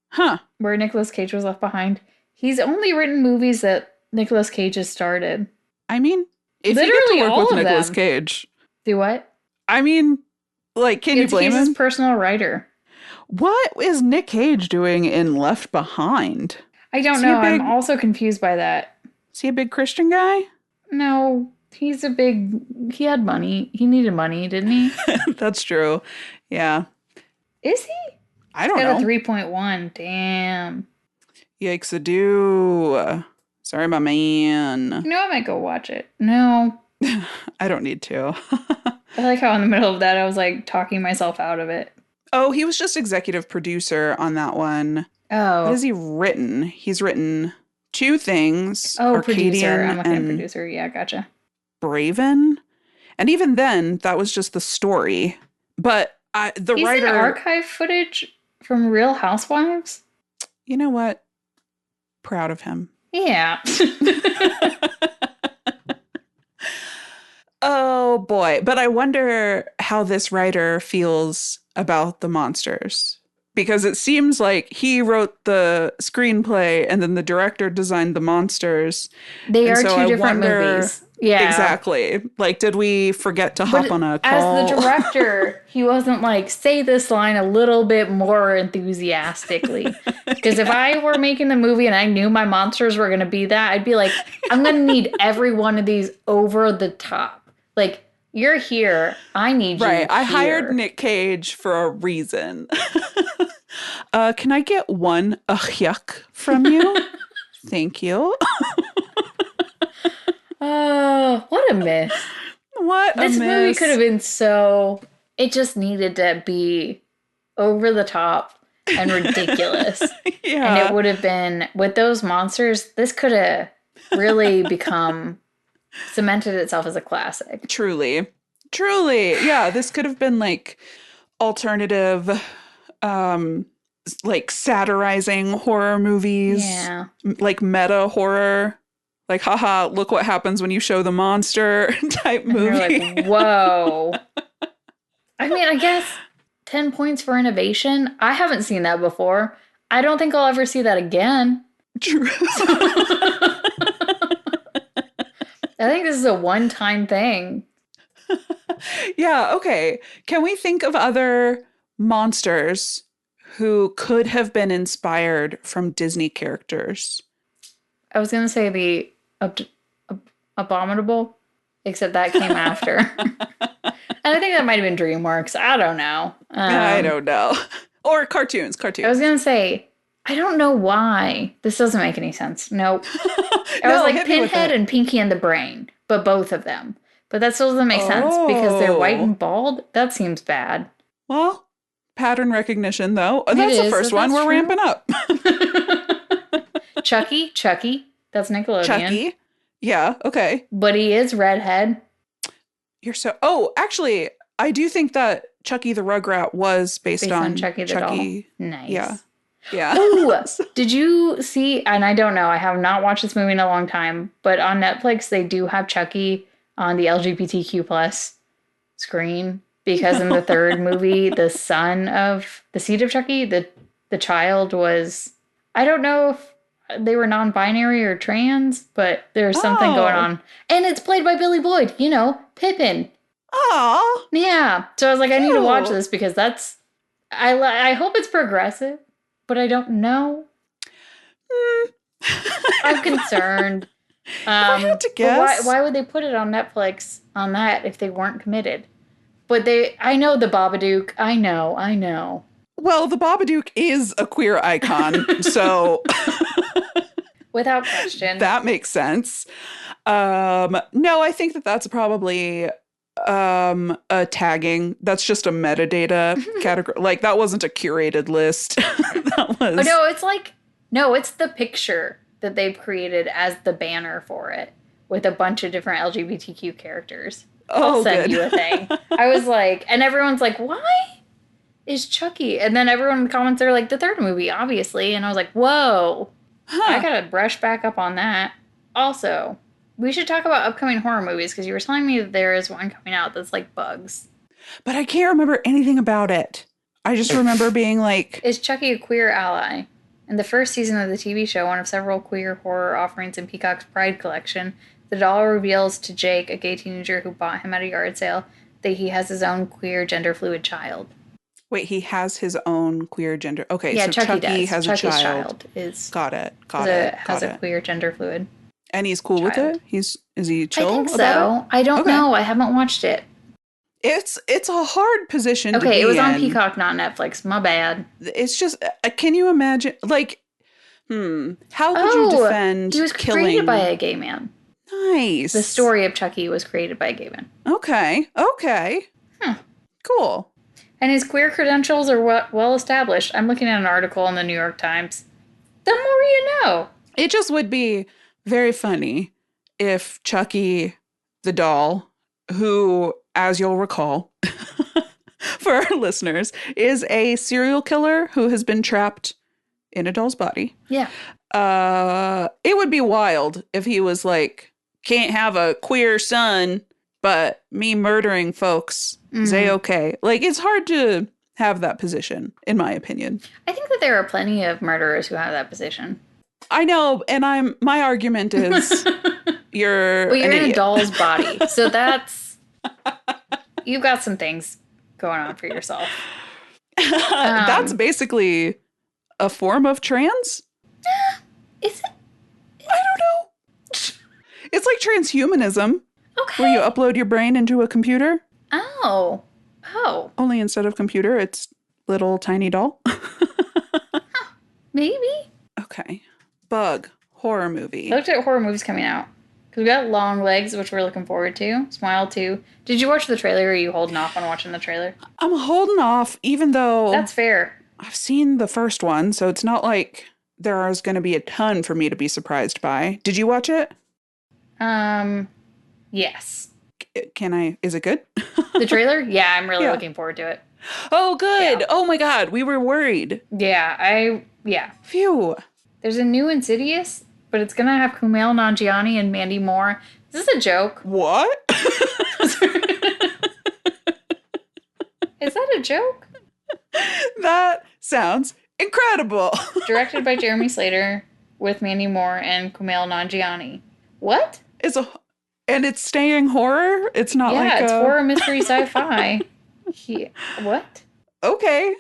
Huh. Where Nicolas Cage was left behind. He's only written movies that Nicolas Cage has started. I mean, if literally you get to work with Nicolas them. Cage... Do what? I mean, like, can you blame him? He's his personal writer. What is Nick Cage doing in Left Behind? I don't know. I'm also confused by that. Is he a big Christian guy? No, he had money. He needed money, didn't he? That's true. Yeah. Is he? I don't know. Got a 3.1. Damn. Yikes, I do. Sorry, my man. You know, I might go watch it. No. I don't need to. I like how in the middle of that, I was like talking myself out of it. Oh, he was just executive producer on that one. Oh. What has he written? He's written 2 things. Oh, Arcadian producer. I'm looking at producer. Yeah, gotcha. Braven. And even then, that was just the story. But the writer... Is it archive footage from Real Housewives? You know what? Proud of him. Yeah. Oh, boy. But I wonder how this writer feels about the monsters. Because it seems like he wrote the screenplay and then the director designed the monsters. They are 2 different movies. Yeah. Exactly. Like, did we forget to hop on a call? As the director, he wasn't like, say this line a little bit more enthusiastically. Because if I were making the movie and I knew my monsters were going to be that, I'd be like, I'm going to need every one of these over the top. Like, you're here. I need you Right. I here. hired Nick Cage for a reason. Can I get one yuck from you? Thank you. Oh, what a miss. What a miss. This movie could have been so... It just needed to be over the top and ridiculous. Yeah. And it would have been... With those monsters, this could have really become... cemented itself as a classic. Truly. Yeah, this could have been like alternative, like satirizing horror movies. Yeah. Like meta horror. Like, haha, look what happens when you show the monster type movie. And you're like, whoa. I mean, I guess 10 points for innovation. I haven't seen that before. I don't think I'll ever see that again. True. I think this is a one-time thing. Yeah, okay. Can we think of other monsters who could have been inspired from Disney characters? I was going to say the Abominable, except that came after. And I think that might have been DreamWorks. I don't know. I don't know. Or cartoons. I was going to say, I don't know why. This doesn't make any sense. Nope. I was like Pinhead and Pinky and the Brain, but both of them. But that still doesn't make sense because they're white and bald. That seems bad. Well, pattern recognition, though. That's the first one. We're ramping up. Chucky. That's Nickelodeon. Chucky. Yeah, okay. But he is redhead. Oh, actually, I do think that Chucky the Rugrat was based on Chucky the doll. Nice. Yeah. Yeah. Oh, did you see, and I don't know, I have not watched this movie in a long time, but on Netflix, they do have Chucky on the LGBTQ plus screen, because in the third movie, the son of the seed of Chucky, the child was, I don't know if they were non-binary or trans, but there's something going on. And it's played by Billy Boyd, Pippin. Oh. Yeah. So I was like, I need to watch this because I hope it's progressive, but I don't know. I'm concerned. I had to guess. Why would they put it on Netflix on that if they weren't committed? But I know the Babadook. I know. Well, the Babadook is a queer icon, so without question. That makes sense. No, I think that's probably a tagging. That's just a metadata category. Like, that wasn't a curated list. That was. Oh, no, it's the picture that they've created as the banner for it with a bunch of different LGBTQ characters. I'll send you a thing. I was like, and everyone's like, why is Chucky? And then everyone in the comments are like, the third movie, obviously. And I was like, whoa, I gotta brush back up on that. Also, we should talk about upcoming horror movies, because you were telling me that there is one coming out that's like Bugs. But I can't remember anything about it. I just remember being like... Is Chucky a queer ally? In the first season of the TV show, one of several queer horror offerings in Peacock's Pride collection, the doll reveals to Jake, a gay teenager who bought him at a yard sale, that he has his own queer gender-fluid child. Wait, he has his own queer gender... Okay, yeah, so Chucky has Chucky's a child. Got it. Has a queer gender-fluid And he's cool with it? Is he chill? I think so. I don't know. I haven't watched it. It's a hard position to be in. Okay, it was on Peacock, not Netflix. My bad. It's just, can you imagine, like, how would you defend he was killing... created by a gay man. Nice. The story of Chucky was created by a gay man. Okay. Cool. And his queer credentials are well established. I'm looking at an article in the New York Times. The more you know. It just would be very funny if Chucky the doll, who, as you'll recall, for our listeners, is a serial killer who has been trapped in a doll's body. Yeah. It would be wild if he was like, can't have a queer son, but me murdering folks is A-okay. Like, it's hard to have that position, in my opinion. I think that there are plenty of murderers who have that position. I know, and my argument is you're in a doll's body. So you've got some things going on for yourself. That's basically a form of trans? Is it? I don't know. It's like transhumanism. Okay. Where you upload your brain into a computer. Oh. Only instead of computer, it's little tiny doll. Maybe. Okay. Bug. Horror movie. I looked at horror movies coming out. Because we got Longlegs, which we're looking forward to. Smile 2. Did you watch the trailer, or are you holding off on watching the trailer? I'm holding off, even though... That's fair. I've seen the first one, so it's not like there is going to be a ton for me to be surprised by. Did you watch it? Yes. Is it good? The trailer? Yeah, I'm really looking forward to it. Oh, good. Yeah. Oh my God, we were worried. Yeah. Phew. There's a new Insidious, but it's going to have Kumail Nanjiani and Mandy Moore. Is this a joke? What? Is that a joke? That sounds incredible. Directed by Jeremy Slater with Mandy Moore and Kumail Nanjiani. What? And it's staying horror? It's not like it's horror, mystery, sci-fi. What? Okay.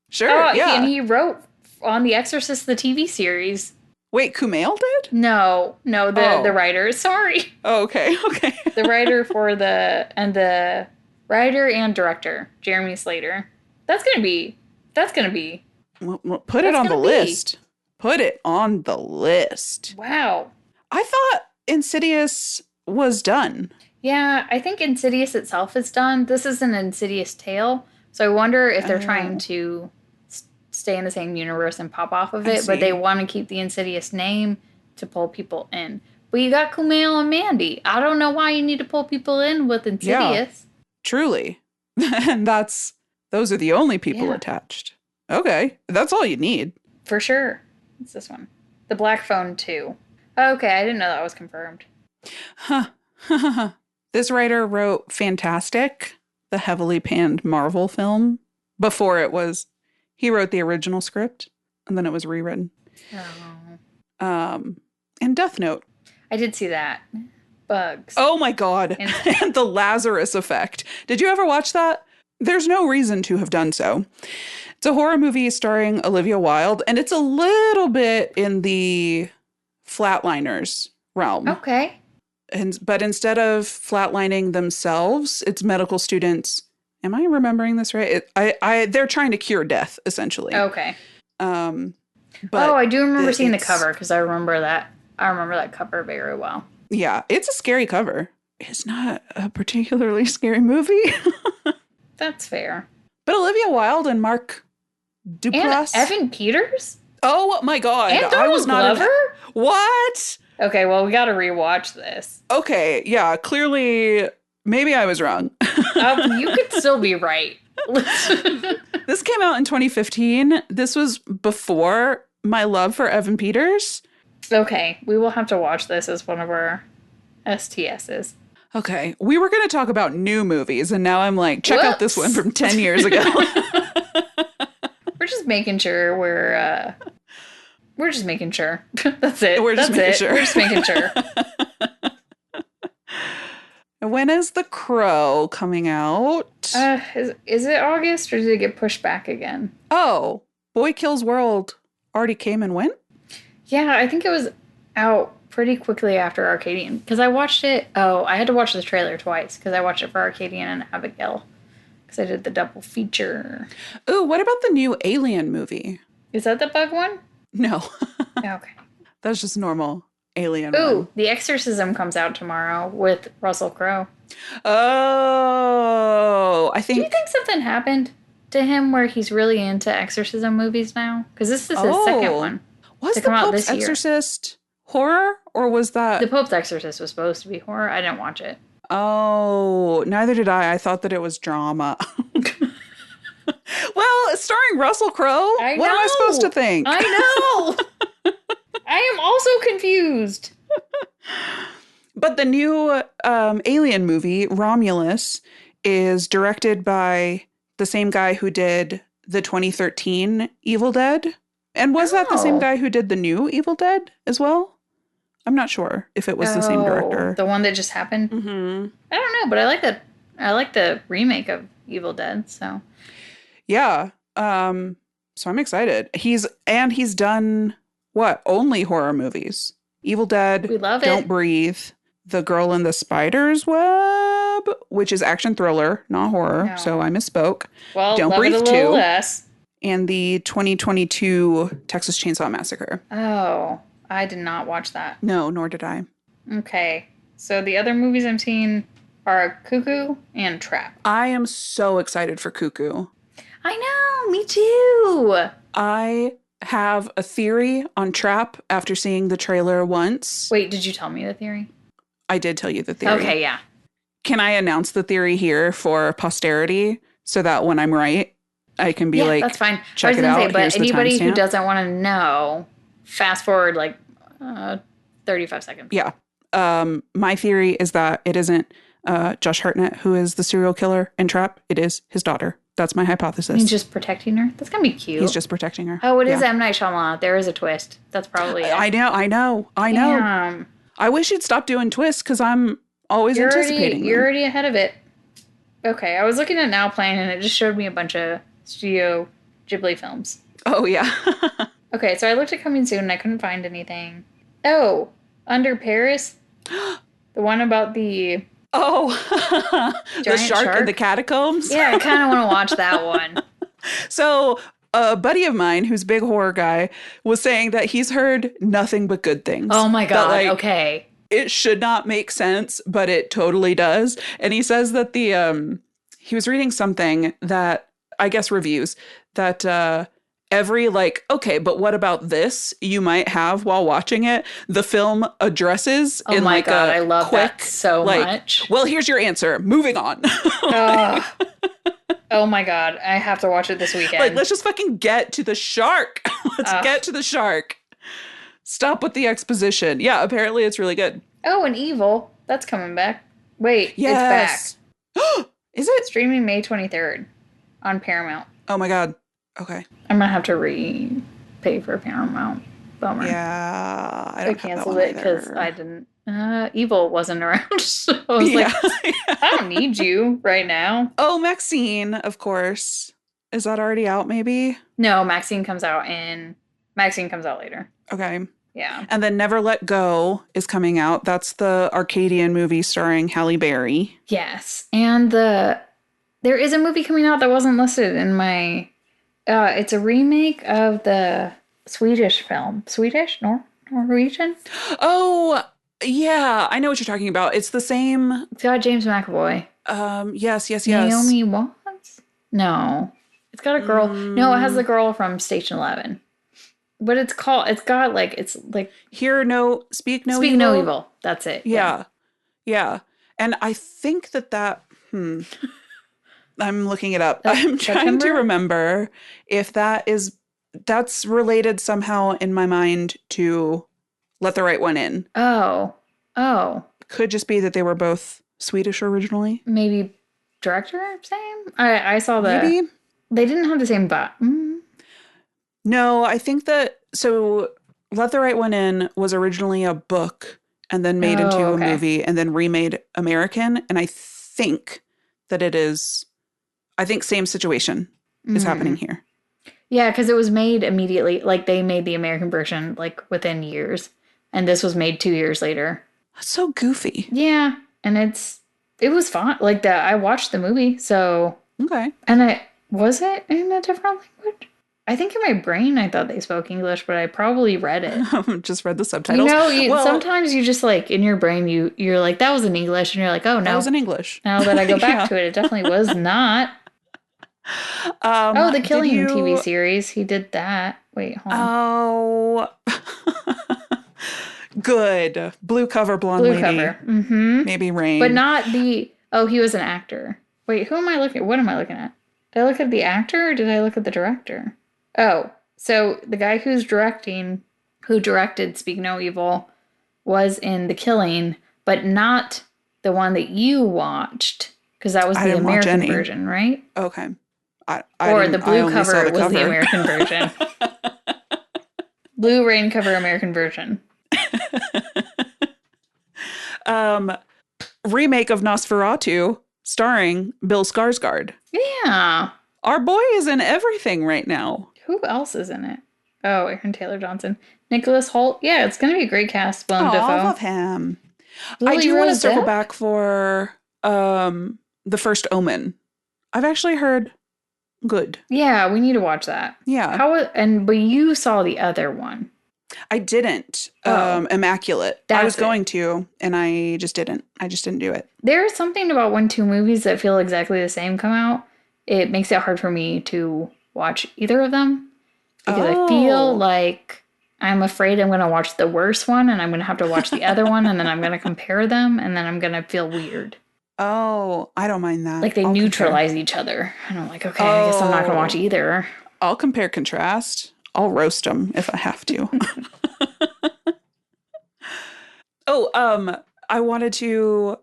Sure, And he wrote on The Exorcist, the TV series. Wait, Kumail did? No, the writer. Sorry. Oh, okay. The writer the writer and director, Jeremy Slater. That's gonna be. Well, put it on the list. Put it on the list. Wow. I thought Insidious was done. Yeah, I think Insidious itself is done. This is an Insidious tale, So I wonder if they're trying to stay in the same universe and pop off of it, but they want to keep the Insidious name to pull people in. But you got Kumail and Mandy. I don't know why you need to pull people in with Insidious. Yeah, truly. And those are the only people attached. Okay, that's all you need. For sure. It's this one. The Black Phone 2. Okay, I didn't know that was confirmed. Huh. This writer wrote Fantastic, the heavily panned Marvel film, before it was... He wrote the original script, and then it was rewritten. Oh. And Death Note. I did see that. Bugs. Oh my God. And the Lazarus Effect. Did you ever watch that? There's no reason to have done so. It's a horror movie starring Olivia Wilde, and it's a little bit in the Flatliners realm. Okay. But instead of flatlining themselves, it's medical students. Am I remembering this right? They're trying to cure death, essentially. Okay. But I do remember seeing the cover because I remember that. I remember that cover very well. Yeah, it's a scary cover. It's not a particularly scary movie. That's fair. But Olivia Wilde and Mark Duplass. And Evan Peters? Oh my God. And Donald Glover? What? Okay, well, we got to rewatch this. Okay, yeah, clearly, maybe I was wrong. You could still be right. This came out in 2015. This was before my love for Evan Peters. Okay, we will have to watch this as one of our STSs. Okay, we were going to talk about new movies, and now I'm like, check out this one from 10 years ago. We're just making sure we're just making sure. That's it. We're just making sure. We're just making sure. When is The Crow coming out? Is it August or did it get pushed back again? Oh, Boy Kills World already came and went? Yeah, I think it was out pretty quickly after Arcadian. Because I watched it. Oh, I had to watch the trailer twice because I watched it for Arcadian and Abigail. Because I did the double feature. Ooh, what about the new Alien movie? Is that the bug one? No. Okay. That's just normal Alien Ooh, one. The Exorcism comes out tomorrow with Russell Crowe. Oh, I think... Do you think something happened to him where he's really into exorcism movies now? Because this is his second one. Was the Pope's Exorcist horror, or was that... The Pope's Exorcist was supposed to be horror. I didn't watch it. Oh, neither did I. I thought that it was drama. Well, starring Russell Crowe? What am I supposed to think? I know! I am also confused. But the new Alien movie, Romulus, is directed by the same guy who did the 2013 Evil Dead. And was that the same guy who did the new Evil Dead as well? I'm not sure if it was the same director. The one that just happened? Mm-hmm. I don't know, but I like the remake of Evil Dead, so. Yeah. So I'm excited. He's done what? Only horror movies. Evil Dead, we love Don't Breathe, The Girl in the Spider's Web, which is action thriller, not horror. No. So I misspoke. Well, Don't love Breathe it a little less. And the 2022 Texas Chainsaw Massacre. Oh, I did not watch that. No, nor did I. Okay. So the other movies I'm seeing are Cuckoo and Trap. I am so excited for Cuckoo. I know, me too. I have a theory on Trap after seeing the trailer once. Wait, did you tell me the theory? I did tell you the theory. Okay, yeah. Can I announce the theory here for posterity so that when I'm right, I can be like, that's fine. Check it out. Say, but anybody who doesn't want to know, fast forward like 35 seconds. Yeah. My theory is that it isn't Josh Hartnett who is the serial killer in Trap. It is his daughter. That's my hypothesis. He's just protecting her? That's going to be cute. He's just protecting her. Oh, it is M. Night Shyamalan. There is a twist. That's probably it. I know. Damn. I wish he'd stop doing twists because I'm always anticipating them. You're already ahead of it. Okay, I was looking at Now Playing and it just showed me a bunch of Studio Ghibli films. Oh, yeah. Okay, so I looked at Coming Soon and I couldn't find anything. Oh, Under Paris. The one about the... Oh, the shark in the catacombs? Yeah, I kind of want to watch that one. So a buddy of mine who's a big horror guy was saying that he's heard nothing but good things. Oh my God, okay. It should not make sense, but it totally does. And he says that he was reading something that I guess reviews, that every like, okay, but what about this you might have while watching it, the film addresses in my like God, a I love quick, that so like, much. well, here's your answer. Moving on. Oh my God, I have to watch it this weekend. Like, let's just fucking get to the shark. Let's get to the shark. Stop with the exposition. Yeah, apparently it's really good. Oh, and Evil. That's coming back. Wait, Yes. it's back. Is it? Streaming May 23rd on Paramount. Oh my God. Okay. I'm going to have to repay for Paramount. Bummer. Yeah. I canceled it because I didn't. Evil wasn't around. So I was like, I don't need you right now. Oh, Maxine, of course. Is that already out, maybe? No, Maxine comes out later. Okay. Yeah. And then Never Let Go is coming out. That's the Arcadian movie starring Halle Berry. Yes. And there is a movie coming out that wasn't listed in my... it's a remake of the Swedish film. Swedish? Norwegian? Oh, yeah. I know what you're talking about. It's the same... It's got James McAvoy. Yes. Naomi Watts? No. It's got a girl. No, it has the girl from Station 11. But it's like... Speak No Speak Evil. No Evil. That's it. Yeah. And I think that... I'm looking it up. I'm trying to remember if that's related somehow in my mind to Let the Right One In. Oh. Could just be that they were both Swedish originally. Maybe director, same? I saw that. Maybe. They didn't have the same No, I think that... So Let the Right One In was originally a book and then made into a movie and then remade American. And I think that it is... I think same situation is happening here. Yeah, because it was made immediately. Like, they made the American version, like, within years. And this was made 2 years later. That's so goofy. Yeah, and it was fun. Like, I watched the movie, so... Okay. And was it in a different language? I think in my brain I thought they spoke English, but I probably read it. Just read the subtitles. Sometimes you just, like, in your brain, you're like, that was in English, and you're like, oh, no. That was in English. Now that I go back to it, it definitely was not. The Cillian TV series. He did that. Wait, hold on. Oh. Good. Blue cover blonde lady. Blue cover. Mm-hmm. Maybe Rain. But not the... Oh, he was an actor. Wait, who am I looking at? What am I looking at? Did I look at the actor or did I look at the director? Oh, so the guy who directed Speak No Evil was in The Killing, but not the one that you watched, because that was the American version, right? Okay. Or the blue cover was the American version. Blue rain cover American version. Remake of Nosferatu starring Bill Skarsgård. Yeah. Our boy is in everything right now. Who else is in it? Oh, Aaron Taylor Johnson. Nicholas Hoult. Yeah, it's going to be a great cast. Willem Dafoe. I love him. Lily I do want to circle Rose back for The First Omen. I've actually heard good. Yeah, we need to watch that. Yeah. But you saw the other one. I didn't. Immaculate. I was going to, and I just didn't. I just didn't do it. There's something about when two movies that feel exactly the same come out. It makes it hard for me to watch either of them. Because I feel like I'm afraid I'm going to watch the worst one, and I'm going to have to watch the other one, and then I'm going to compare them, and then I'm going to feel weird. Oh, I don't mind that. Like they neutralize each other. And I'm like, okay, I guess I'm not going to watch either. I'll compare contrast. I'll roast them if I have to. I wanted to,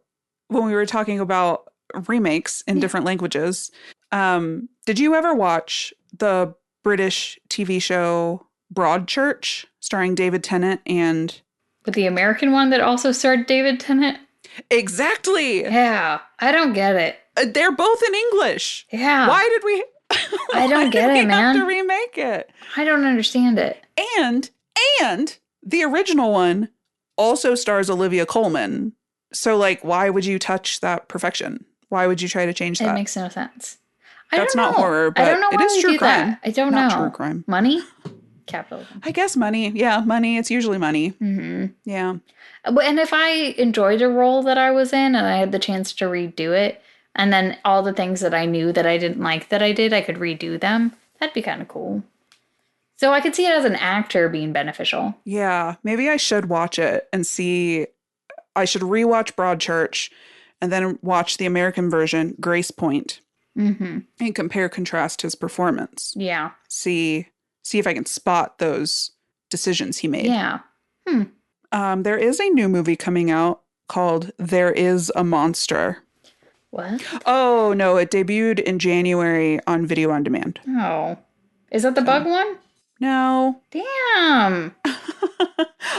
when we were talking about remakes in different languages, did you ever watch the British TV show Broadchurch starring David Tennant and... But the American one that also starred David Tennant? Exactly. Yeah, I don't get it. They're both in English. Yeah. Why did we... I don't get it, man. Have to remake it. I don't understand it. And the original one also stars Olivia Colman. So, like, why would you touch that perfection? Why would you try to change that? It makes no sense. That's not horror, but it is true crime. I don't know. Not true crime. Money? Capitalism. I guess money. Yeah, money. It's usually money. Mm-hmm. Yeah. And if I enjoyed a role that I was in and I had the chance to redo it, And then all the things that I knew that I didn't like that I did, I could redo them. That'd be kind of cool. So I could see it as an actor being beneficial. Yeah, maybe I should watch it and see. I should rewatch Broadchurch and then watch the American version, Grace Point, and compare contrast his performance. Yeah. See if I can spot those decisions he made. Yeah. There is a new movie coming out called There Is a Monster. What? Oh, no, it debuted in January on Video on Demand. Oh. Is that the bug one? No. Damn.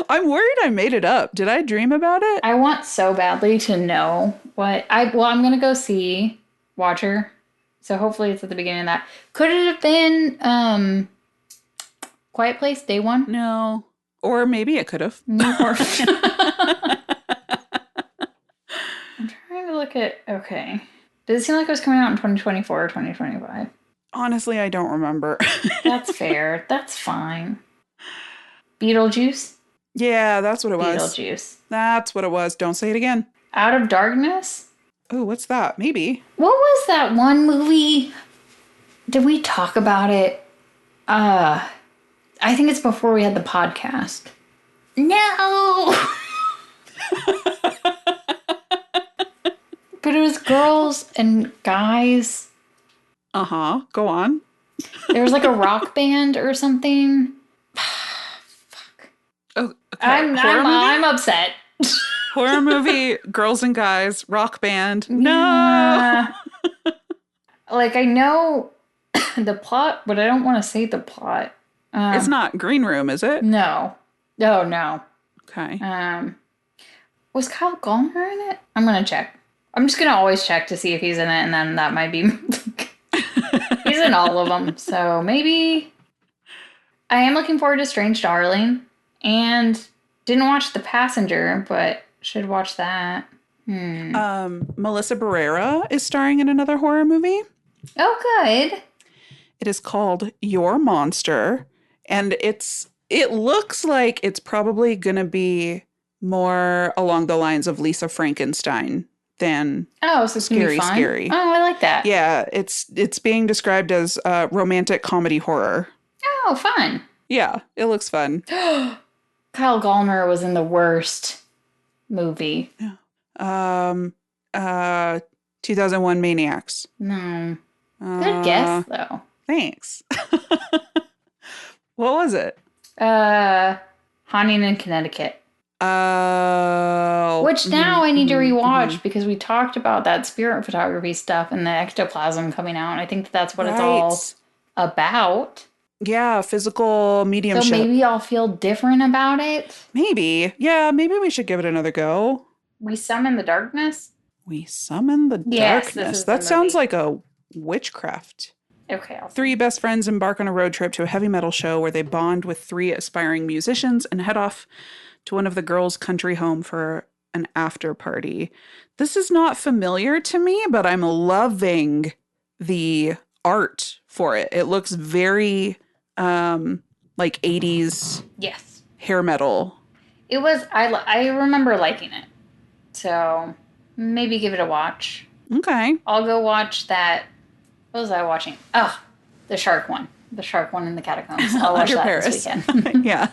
I'm worried I made it up. Did I dream about it? I want so badly to know what I'm going to go see Watcher. So hopefully it's at the beginning of that. Could it have been Quiet Place Day 1? No. Or maybe it could have. New horror. I'm trying to look at... Okay. Does it seem like it was coming out in 2024 or 2025? Honestly, I don't remember. That's fair. That's fine. Beetlejuice? Yeah, that's what it was. Beetlejuice. That's what it was. Don't say it again. Out of Darkness? Oh, what's that? Maybe. What was that one movie? Did we talk about it? I think it's before we had the podcast. No! But it was girls and guys. Uh-huh. Go on. There was like a rock band or something. Fuck. Oh, okay. I'm upset. Horror movie, girls and guys, rock band. No! Yeah. Like, I know the plot, but I don't want to say the plot. It's not Green Room, is it? No. Oh, no. Okay. Was Kyle Gallner in it? I'm going to check. I'm just going to always check to see if he's in it, and then that might be... He's in all of them, so maybe... I am looking forward to Strange Darling, and didn't watch The Passenger, but should watch that. Melissa Barrera is starring in another horror movie. Oh, good. It is called Your Monster, and it looks like it's probably going to be more along the lines of Lisa Frankenstein than so it's gonna be fun. Scary. Oh, I like that. Yeah, it's being described as romantic comedy horror. Oh, fun. Yeah, it looks fun. Kyle Gallner was in The Worst movie. 2001 Maniacs. No. Good guess, though. Thanks. What was it? Haunting in Connecticut. Oh. Which now I need to rewatch because we talked about that spirit photography stuff and the ectoplasm coming out. And I think that's what it's all about. Yeah, physical mediumship. So maybe I'll feel different about it. Maybe. Yeah, maybe we should give it another go. We summon the darkness? We summon the darkness. That sounds like a witchcraft. Okay. Three best friends embark on a road trip to a heavy metal show where they bond with three aspiring musicians and head off to one of the girls' country home for an after party. This is not familiar to me, but I'm loving the art for it. It looks very like 80s hair metal. It was, I remember liking it. So maybe give it a watch. Okay. I'll go watch that. What was I watching? Oh, the shark one. The shark one in the catacombs. I'll watch that this weekend. Yeah.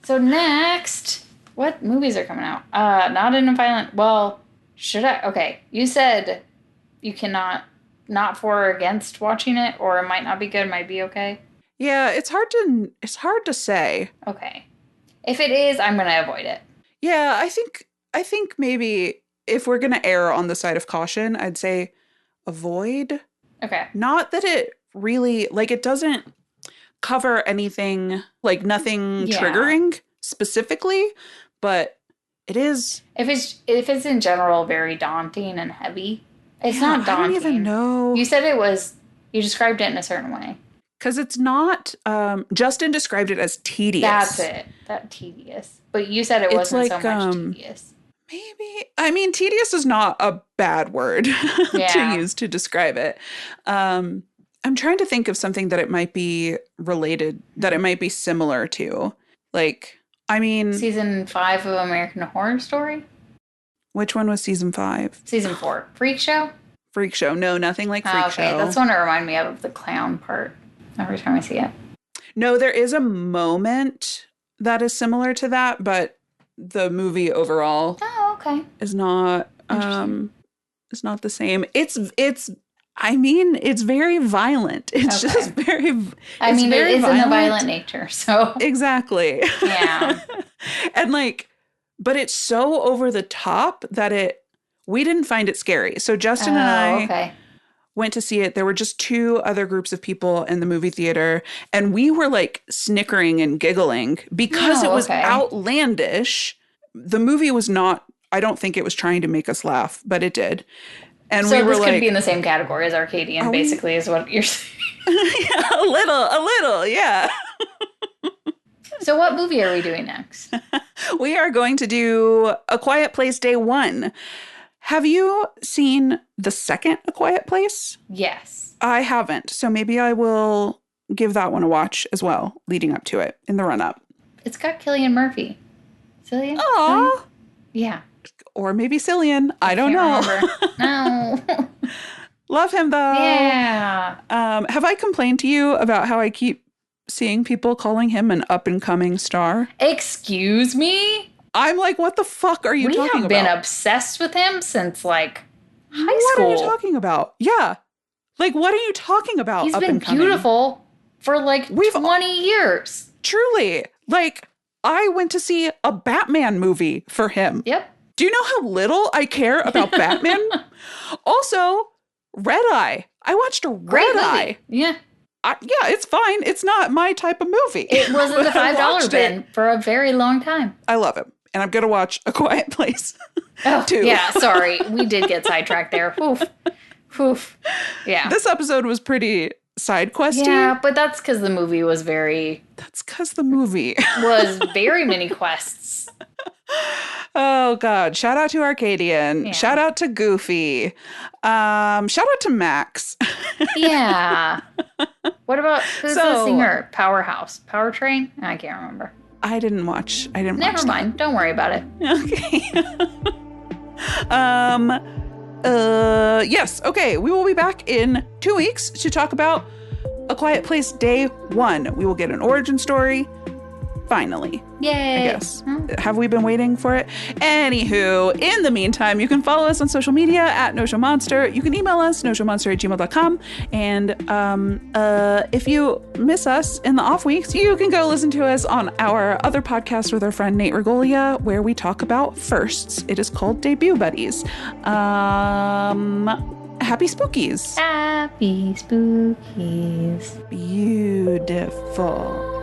So next, what movies are coming out? Not in a violent... Well, should I... Okay, you said you cannot... Not for or against watching it, or it might not be good, might be okay? Yeah, it's hard to say. Okay. If it is, I'm going to avoid it. Yeah, I think maybe if we're going to err on the side of caution, I'd say avoid. Okay. Not that it really, like, it doesn't cover anything, like nothing triggering specifically, but it is. If it's in general very daunting and heavy, it's not daunting. I don't even know. You said you described it in a certain way. Because it's not, Justin described it as tedious. That's it. That tedious. But you said it wasn't so much tedious. Maybe. I mean, tedious is not a bad word to use to describe it. I'm trying to think of something that it might be related, that it might be similar to. Like, I mean... Season 5 of American Horror Story? Which one was season 5? Season 4. Freak Show? Freak Show. No, nothing like Freak Show. That's one that reminded me of the clown part every time I see it. No, there is a moment that is similar to that, but the movie overall is not the same. It's very violent. It's just very it is in the violent nature, so exactly. Yeah. And but it's so over the top that we didn't find it scary. So Justin and I went to see it. There were just 2 other groups of people in the movie theater, and we were snickering and giggling because it was outlandish. The movie was not, I don't think it was trying to make us laugh, but it did. And so we were this could be in the same category as Arcadian, basically, is what you're saying. Yeah, a little, yeah. So what movie are we doing next? We are going to do A Quiet Place Day 1. Have you seen the second A Quiet Place? Yes. I haven't, so maybe I will give that one a watch as well, leading up to it, in the run-up. It's got Cillian Murphy. Cillian? Aww. Yeah. Or maybe Cillian. I don't know. No. Love him, though. Yeah. Have I complained to you about how I keep seeing people calling him an up-and-coming star? Excuse me? I'm like, what the fuck are you talking about? We have been obsessed with him since, high school. What are you talking about? Yeah. What are you talking about? He's been beautiful for, 20 years. Truly. I went to see a Batman movie for him. Yep. Do you know how little I care about Batman? Also, Red Eye. I watched a Red Eye. Yeah. Yeah, it's fine. It's not my type of movie. It was in the $5 bin for a very long time. I love him. And I'm going to watch A Quiet Place too. Yeah, sorry. We did get sidetracked there. Oof. Yeah. This episode was pretty side questy. Yeah, but that's because the movie was very... That's because the movie... was very many quests. Oh, God. Shout out to Arcadian. Yeah. Shout out to Goofy. Shout out to Max. Yeah. What about... Who's the singer? Powerhouse. Powertrain? I can't remember. I didn't watch Never mind. Don't worry about it. Okay. Yes. Okay. We will be back in 2 weeks to talk about A Quiet Place Day 1. We will get an origin story. Finally. Yay. I guess. Have we been waiting for it? Anywho, in the meantime, you can follow us on social media at NoShowMonster. You can email us, noshowmonster@gmail.com. And if you miss us in the off weeks, you can go listen to us on our other podcast with our friend Nate Regolia, where we talk about firsts. It is called Debut Buddies. Happy Spookies. Happy Spookies. Beautiful.